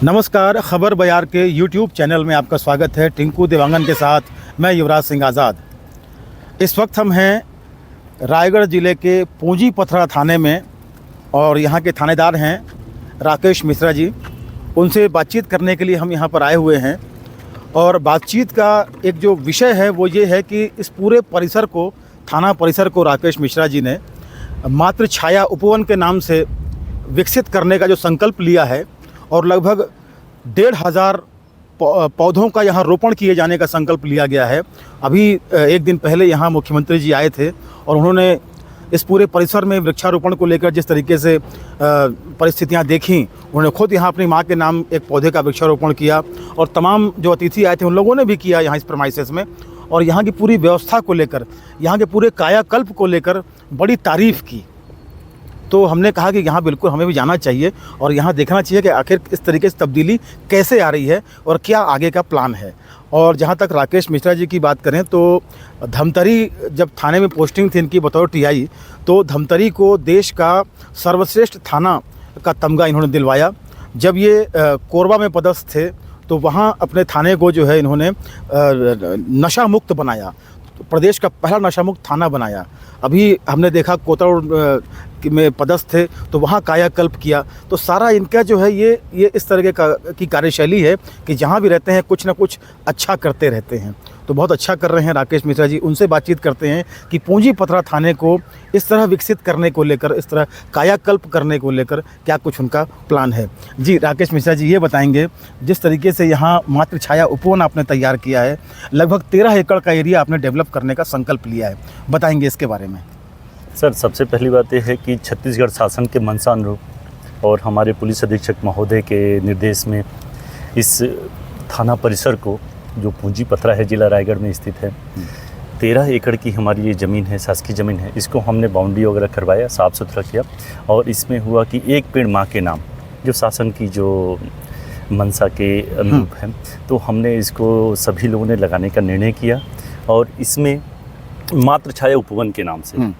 नमस्कार, खबर बयार के यूट्यूब चैनल में आपका स्वागत है। टिंकू देवांगन के साथ मैं युवराज सिंह आज़ाद। इस वक्त हम हैं रायगढ़ ज़िले के पूंजी पथरा थाने में और यहाँ के थानेदार हैं राकेश मिश्रा जी। उनसे बातचीत करने के लिए हम यहाँ पर आए हुए हैं और बातचीत का एक जो विषय है वो ये है कि इस पूरे परिसर को, थाना परिसर को राकेश मिश्रा जी ने मातृ छाया उपवन के नाम से विकसित करने का जो संकल्प लिया है और लगभग 1,500 पौधों का यहाँ रोपण किए जाने का संकल्प लिया गया है। अभी एक दिन पहले यहाँ मुख्यमंत्री जी आए थे और उन्होंने इस पूरे परिसर में वृक्षारोपण को लेकर जिस तरीके से परिस्थितियाँ देखीं, उन्होंने खुद यहाँ अपनी माँ के नाम एक पौधे का वृक्षारोपण किया और तमाम जो अतिथि आए थे उन लोगों ने भी किया यहाँ इस प्रेमाइसेस में। और यहाँ की पूरी व्यवस्था को लेकर, यहाँ के पूरे कायाकल्प को लेकर बड़ी तारीफ़ की। तो हमने कहा कि यहाँ बिल्कुल हमें भी जाना चाहिए और यहाँ देखना चाहिए कि आखिर इस तरीके से तब्दीली कैसे आ रही है और क्या आगे का प्लान है। और जहाँ तक राकेश मिश्रा जी की बात करें तो धमतरी जब थाने में पोस्टिंग थी इनकी बतौर टीआई, तो धमतरी को देश का सर्वश्रेष्ठ थाना का तमगा इन्होंने दिलवाया। जब ये कोरबा में पदस्थ थे तो वहाँ अपने थाने को जो है इन्होंने नशा मुक्त बनाया, तो प्रदेश का पहला नशा मुक्त थाना बनाया। अभी हमने देखा कोतवाड़ में पदस्थ थे तो वहाँ कायाकल्प किया। तो सारा इनका जो है ये इस तरह की कार्यशैली है कि जहाँ भी रहते हैं कुछ ना कुछ अच्छा करते रहते हैं। तो बहुत अच्छा कर रहे हैं राकेश मिश्रा जी। उनसे बातचीत करते हैं कि पूंजी पथरा थाने को इस तरह विकसित करने को लेकर, इस तरह कायाकल्प करने को लेकर क्या कुछ उनका प्लान है। जी राकेश मिश्रा जी, ये बताएंगे जिस तरीके से यहाँ मातृ छाया उपवन आपने तैयार किया है, लगभग 13 एकड़ का एरिया आपने डेवलप करने का संकल्प लिया है, बताएंगे इसके बारे में। सर, सबसे पहली बात यह है कि छत्तीसगढ़ शासन के मंशा अनुरूप और हमारे पुलिस अधीक्षक महोदय के निर्देश में इस थाना परिसर को, जो पूंजी पथरा है, जिला रायगढ़ में स्थित है, 13 एकड़ की हमारी ये ज़मीन है, शासकीय ज़मीन है। इसको हमने बाउंड्री वगैरह करवाया, साफ़ सुथरा किया और इसमें हुआ कि एक पेड़ माँ के नाम, जो शासन की जो मंशा के अनुरूप है, तो हमने इसको सभी लोगों ने लगाने का निर्णय किया और इसमें मातृ छाया उपवन के नाम से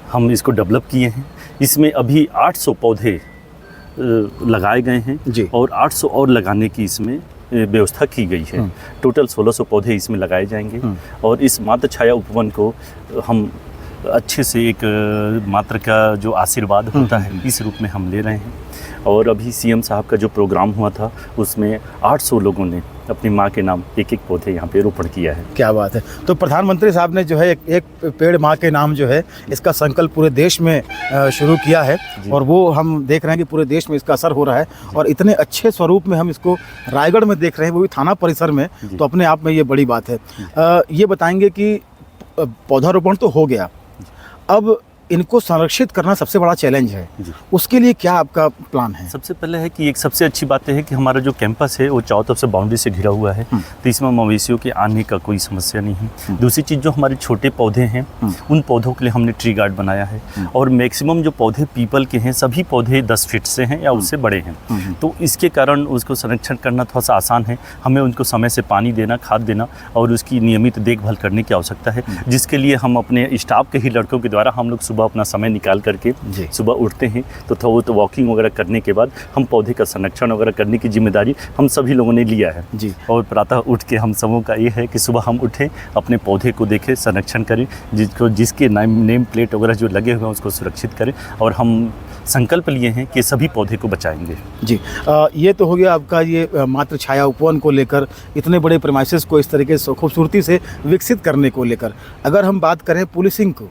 हम इसको डेवलप किए हैं। इसमें अभी 800 पौधे लगाए गए हैं जी, और 800 और लगाने की इसमें व्यवस्था की गई है। टोटल 1600 पौधे इसमें लगाए जाएंगे और इस मातृ छाया उपवन को हम अच्छे से एक मातृ का जो आशीर्वाद होता है इस रूप में हम ले रहे हैं। और अभी सीएम साहब का जो प्रोग्राम हुआ था उसमें 800 लोगों ने अपनी माँ के नाम एक पौधे यहाँ पे रोपण किया है। क्या बात है। तो प्रधानमंत्री साहब ने जो है एक पेड़ माँ के नाम जो है इसका संकल्प पूरे देश में शुरू किया है और वो हम देख रहे हैं कि पूरे देश में इसका असर हो रहा है और इतने अच्छे स्वरूप में हम इसको रायगढ़ में देख रहे हैं, वो भी थाना परिसर में, तो अपने आप में ये बड़ी बात है। ये बताएंगे कि पौधारोपण तो हो गया, अब इनको संरक्षित करना सबसे बड़ा चैलेंज है, उसके लिए क्या आपका प्लान है? सबसे पहले है कि एक सबसे अच्छी बात है कि हमारा जो कैंपस है वो चारों तरफ से बाउंड्री से घिरा हुआ है, तो इसमें मवेशियों के आने का कोई समस्या नहीं है। दूसरी चीज़, जो हमारे छोटे पौधे हैं उन पौधों के लिए हमने ट्री गार्ड बनाया है और मैक्सिमम जो पौधे पीपल के हैं सभी पौधे 10 फीट से हैं या उससे बड़े हैं, तो इसके कारण उसको संरक्षण करना थोड़ा सा आसान है। हमें उनको समय से पानी देना, खाद देना और उसकी नियमित देखभाल करने की आवश्यकता है, जिसके लिए हम अपने स्टाफ के ही लड़कों के द्वारा हम लोग सुबह अपना समय निकाल करके सुबह उठते हैं तो वॉकिंग वगैरह करने के बाद हम पौधे का संरक्षण वगैरह करने की जिम्मेदारी हम सभी लोगों ने लिया है जी। और प्रातः उठ के हम सबों का ये है कि सुबह हम उठें, अपने पौधे को देखें, संरक्षण करें, जिसके नेम प्लेट वगैरह जो लगे हुए हैं उसको सुरक्षित करें और हम संकल्प लिए हैं कि सभी पौधे को बचाएंगे जी। ये तो हो गया आपका ये मातृ छाया उपवन को लेकर, इतने बड़े प्रेमाइसेस को इस तरीके से खूबसूरती से विकसित करने को लेकर। अगर हम बात करें पुलिसिंग को,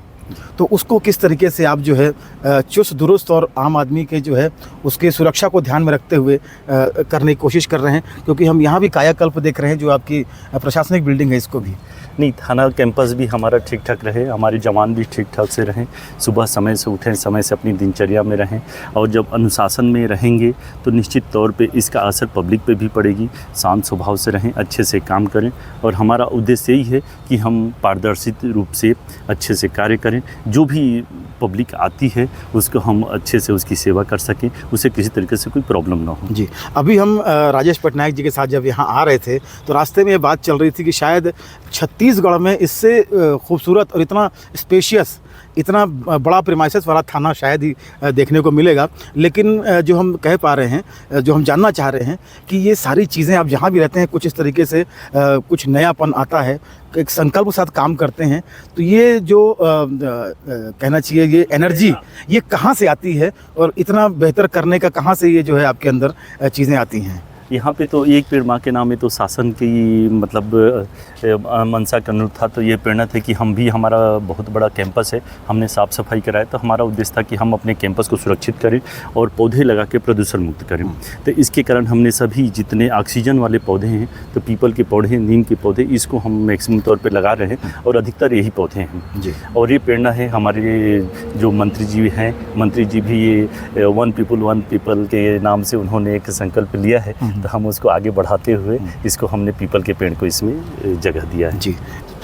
तो उसको किस तरीके से आप जो है चुस्त दुरुस्त और आम आदमी के जो है उसके सुरक्षा को ध्यान में रखते हुए करने की कोशिश कर रहे हैं? क्योंकि हम यहाँ भी कायाकल्प देख रहे हैं, जो आपकी प्रशासनिक बिल्डिंग है इसको भी। नहीं, थाना कैंपस भी हमारा ठीक ठाक रहे, हमारे जवान भी ठीक ठाक से रहें, सुबह समय से उठें, समय से अपनी दिनचर्या में रहें और जब अनुशासन में रहेंगे तो निश्चित तौर पे इसका असर पब्लिक पे भी पड़ेगी। शांत स्वभाव से रहें, अच्छे से काम करें और हमारा उद्देश्य यही है कि हम पारदर्शी रूप से अच्छे से कार्य करें। जो भी पब्लिक आती है उसको हम अच्छे से उसकी सेवा कर सकें, उसे किसी तरीके से कोई प्रॉब्लम ना हो जी। अभी हम राजेश पटनायक जी के साथ जब यहाँ आ रहे थे तो रास्ते में ये बात चल रही थी कि शायद छत्तीसगढ़ में इससे खूबसूरत और इतना स्पेशियस इतना बड़ा प्रीमाइसेस वाला थाना शायद ही देखने को मिलेगा। लेकिन जो हम कह पा रहे हैं, जो हम जानना चाह रहे हैं कि ये सारी चीज़ें आप जहाँ भी रहते हैं कुछ इस तरीके से कुछ नयापन आता है, एक संकल्प के साथ काम करते हैं, तो ये जो कहना चाहिए ये एनर्जी ये कहाँ से आती है और इतना बेहतर करने का कहाँ से ये जो है आपके अंदर चीज़ें आती हैं? यहाँ पे तो एक पेड़ माँ के नाम है, तो शासन की मतलब मंशा का अनुरूप था, तो ये प्रेरणा थी कि हम भी, हमारा बहुत बड़ा कैंपस है, हमने साफ़ सफाई कराया, तो हमारा उद्देश्य था कि हम अपने कैंपस को सुरक्षित करें और पौधे लगा के प्रदूषण मुक्त करें। तो इसके कारण हमने सभी जितने ऑक्सीजन वाले पौधे हैं, तो पीपल के पौधे, नीम के पौधे, इसको हम मैक्सिमम तौर पर लगा रहे हैं और अधिकतर यही पौधे हैं जी। और ये प्रेरणा है हमारे जो मंत्री जी हैं, मंत्री जी भी ये वन पीपल के नाम से उन्होंने एक संकल्प लिया है, तो हम उसको आगे बढ़ाते हुए इसको हमने पीपल के पेड़ को इसमें जगह दिया है जी।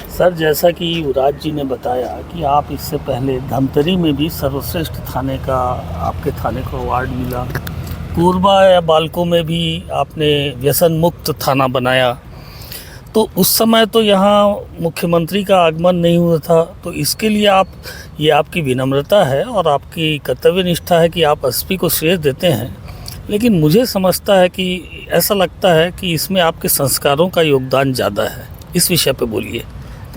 सर, जैसा कि युवराज जी ने बताया कि आप इससे पहले धमतरी में भी सर्वश्रेष्ठ थाने का, आपके थाने को अवार्ड मिला, कोरबा या बालको में भी आपने व्यसन मुक्त थाना बनाया, तो उस समय तो यहाँ मुख्यमंत्री का आगमन नहीं हुआ था, तो इसके लिए ये आपकी विनम्रता है और आपकी कर्तव्य निष्ठा है कि आप एसपी को श्रेय देते हैं। लेकिन मुझे समझता है कि ऐसा लगता है कि इसमें आपके संस्कारों का योगदान ज़्यादा है, इस विषय पे बोलिए।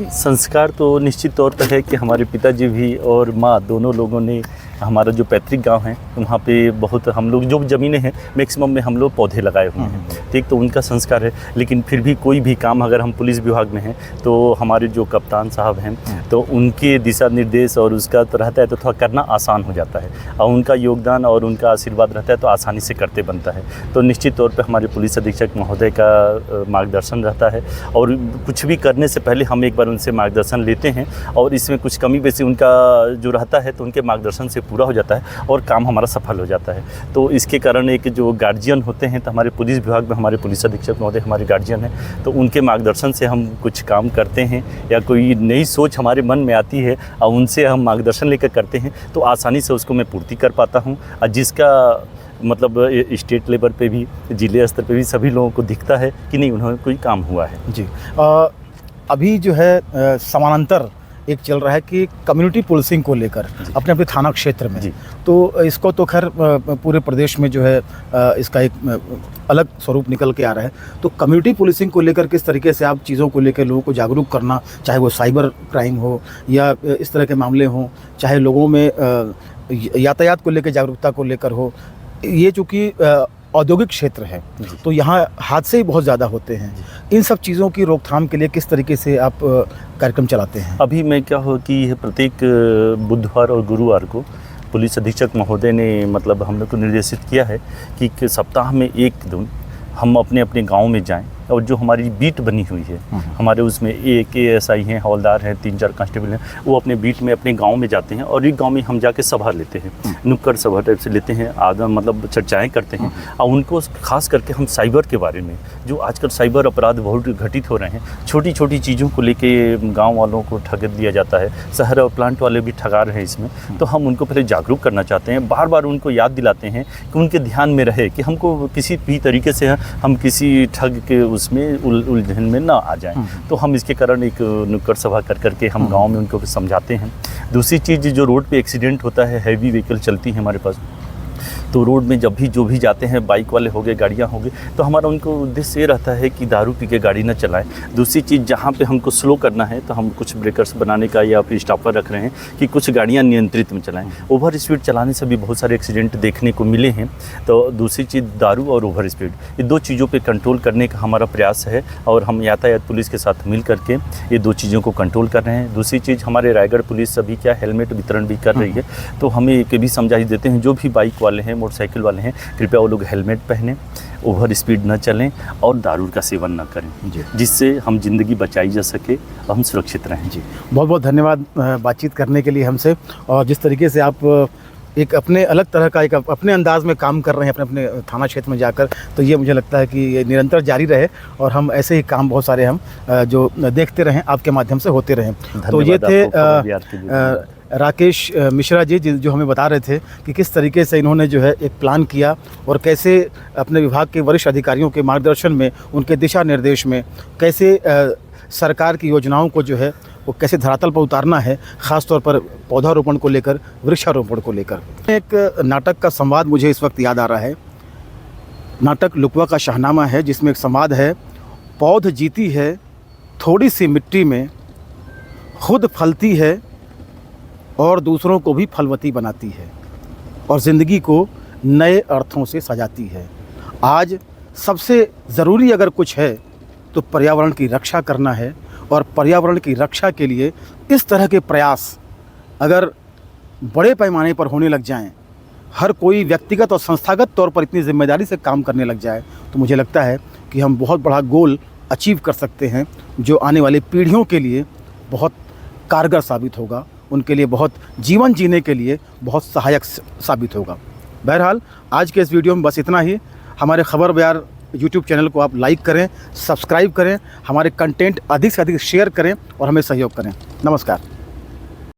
संस्कार तो निश्चित तौर पर है कि हमारे पिताजी भी और माँ दोनों लोगों ने, हमारा जो पैतृक गांव है वहाँ पे बहुत हम लोग जो ज़मीनें हैं मैक्सिमम में हम लोग पौधे लगाए हुए हैं, ठीक, तो उनका संस्कार है। लेकिन फिर भी कोई भी काम अगर हम पुलिस विभाग में हैं तो हमारे जो कप्तान साहब हैं तो उनके दिशा निर्देश और उसका तो रहता है, तो थोड़ा करना आसान हो जाता है, और उनका योगदान और उनका आशीर्वाद रहता है तो आसानी से करते बनता है। तो निश्चित तौर पर हमारे पुलिस अधीक्षक महोदय का मार्गदर्शन रहता है, और कुछ भी करने से पहले हम एक बार उनसे मार्गदर्शन लेते हैं, और इसमें कुछ कमी बेसी उनका जो रहता है तो उनके मार्गदर्शन से पूरा हो जाता है और काम हमारा सफल हो जाता है। तो इसके कारण एक जो गार्जियन होते हैं, तो हमारे पुलिस विभाग में हमारे पुलिस अधीक्षक महोदय हमारे गार्जियन हैं, तो उनके मार्गदर्शन से हम कुछ काम करते हैं या कोई नई सोच हमारे मन में आती है और उनसे हम मार्गदर्शन लेकर करते हैं तो आसानी से उसको मैं पूर्ति कर पाता हूँ, और जिसका मतलब स्टेट लेवल पे भी, जिले स्तर पे भी सभी लोगों को दिखता है कि नहीं उन्होंने कोई काम हुआ है जी। अभी जो है समानांतर एक चल रहा है कि कम्युनिटी पुलिसिंग को लेकर अपने अपने थाना क्षेत्र में, तो इसको तो खैर पूरे प्रदेश में जो है इसका एक अलग स्वरूप निकल के आ रहा है। तो कम्युनिटी पुलिसिंग को लेकर किस तरीके से आप चीज़ों को लेकर लोगों को जागरूक करना, चाहे वो साइबर क्राइम हो या इस तरह के मामले हों, चाहे लोगों में यातायात को लेकर जागरूकता को लेकर हो, ये चूँकि औद्योगिक क्षेत्र है तो यहाँ हादसे ही बहुत ज़्यादा होते हैं, इन सब चीज़ों की रोकथाम के लिए किस तरीके से आप कार्यक्रम चलाते हैं? अभी मैं क्या हो कि प्रत्येक बुधवार और गुरुवार को पुलिस अधीक्षक महोदय ने मतलब हम लोग को निर्देशित किया है कि सप्ताह में एक दिन हम अपने अपने गांव में जाएं, और जो हमारी बीट बनी हुई है हमारे उसमें एक ASI हैं, हवलदार हैं, 3-4 कांस्टेबल हैं, वो अपने बीट में अपने गांव में जाते हैं और एक गांव में हम जाके सभा लेते हैं, नुक्कड़ सभा टाइप से लेते हैं, आधा मतलब चर्चाएं करते हैं, और उनको खास करके हम साइबर के बारे में, जो आजकल साइबर अपराध बहुत घटित हो रहे हैं, छोटी छोटी चीज़ों को लेके गाँव वालों को ठग दिया जाता है, शहर और प्लांट वाले भी ठगा रहे हैं इसमें, तो हम उनको पहले जागरूक करना चाहते हैं, बार बार उनको याद दिलाते हैं कि उनके ध्यान में रहे कि हमको किसी भी तरीके से हम किसी ठग के उसमें उलझन में ना आ जाएं। तो हम इसके कारण एक नुक्कड़ सभा कर करके हम गांव में उनको समझाते हैं। दूसरी चीज़, जो रोड पे एक्सीडेंट होता है, हैवी व्हीकल चलती है हमारे पास, तो रोड में जब भी जो भी जाते हैं, बाइक वाले हो गए, गाड़ियाँ हो गई, तो हमारा उनको उद्देश्य ये रहता है कि दारू पी के गाड़ी ना चलाएं। दूसरी चीज़, जहाँ पे हमको स्लो करना है तो हम कुछ ब्रेकर्स बनाने का या फिर स्टॉपर रख रहे हैं कि कुछ गाड़ियाँ नियंत्रित में चलाएं। ओवर स्पीड चलाने से भी बहुत सारे एक्सीडेंट देखने को मिले हैं। तो दूसरी चीज़, दारू और ओवर स्पीड, ये दो चीज़ों पर कंट्रोल करने का हमारा प्रयास है, और हम यातायात पुलिस के साथ मिल करके ये दो चीज़ों को कंट्रोल कर रहे हैं। दूसरी चीज़, हमारे रायगढ़ पुलिस अभी क्या हेलमेट वितरण भी कर रही है, तो हमें ये भी समझाइश देते हैं, जो भी बाइक वाले हैं, मोटरसाइकिल वाले हैं, कृपया वो लोग हेलमेट पहनें, ओवर स्पीड न चलें और दारू का सेवन न करें, जिससे हम जिंदगी बचाई जा सके और हम सुरक्षित रहें। जी, बहुत बहुत धन्यवाद बातचीत करने के लिए हमसे, और जिस तरीके से आप एक अपने अलग तरह का एक अपने अंदाज में काम कर रहे हैं अपने अपने थाना क्षेत्र में जाकर, तो ये मुझे लगता है कि ये निरंतर जारी रहे और हम ऐसे ही काम बहुत सारे हम जो देखते रहें, आपके माध्यम से होते रहें। तो ये थे राकेश मिश्रा जी, जो हमें बता रहे थे कि किस तरीके से इन्होंने जो है एक प्लान किया और कैसे अपने विभाग के वरिष्ठ अधिकारियों के मार्गदर्शन में, उनके दिशा निर्देश में कैसे सरकार की योजनाओं को जो है वो कैसे धरातल पर उतारना है, ख़ास तौर पर पौधारोपण को लेकर, वृक्षारोपण को लेकर। एक नाटक का संवाद मुझे इस वक्त याद आ रहा है। नाटक लुकवा का शाहनामा है, जिसमें एक संवाद है, पौध जीती है थोड़ी सी मिट्टी में, खुद फलती है और दूसरों को भी फलवती बनाती है और ज़िंदगी को नए अर्थों से सजाती है। आज सबसे ज़रूरी अगर कुछ है तो पर्यावरण की रक्षा करना है, और पर्यावरण की रक्षा के लिए इस तरह के प्रयास अगर बड़े पैमाने पर होने लग जाएं, हर कोई व्यक्तिगत और संस्थागत तौर पर इतनी जिम्मेदारी से काम करने लग जाए, तो मुझे लगता है कि हम बहुत बड़ा गोल अचीव कर सकते हैं, जो आने वाली पीढ़ियों के लिए बहुत कारगर साबित होगा, उनके लिए बहुत जीवन जीने के लिए बहुत सहायक साबित होगा। बहरहाल आज के इस वीडियो में बस इतना ही। हमारे खबर बयार यूट्यूब चैनल को आप लाइक करें, सब्सक्राइब करें, हमारे कंटेंट अधिक से अधिक शेयर करें और हमें सहयोग करें। नमस्कार।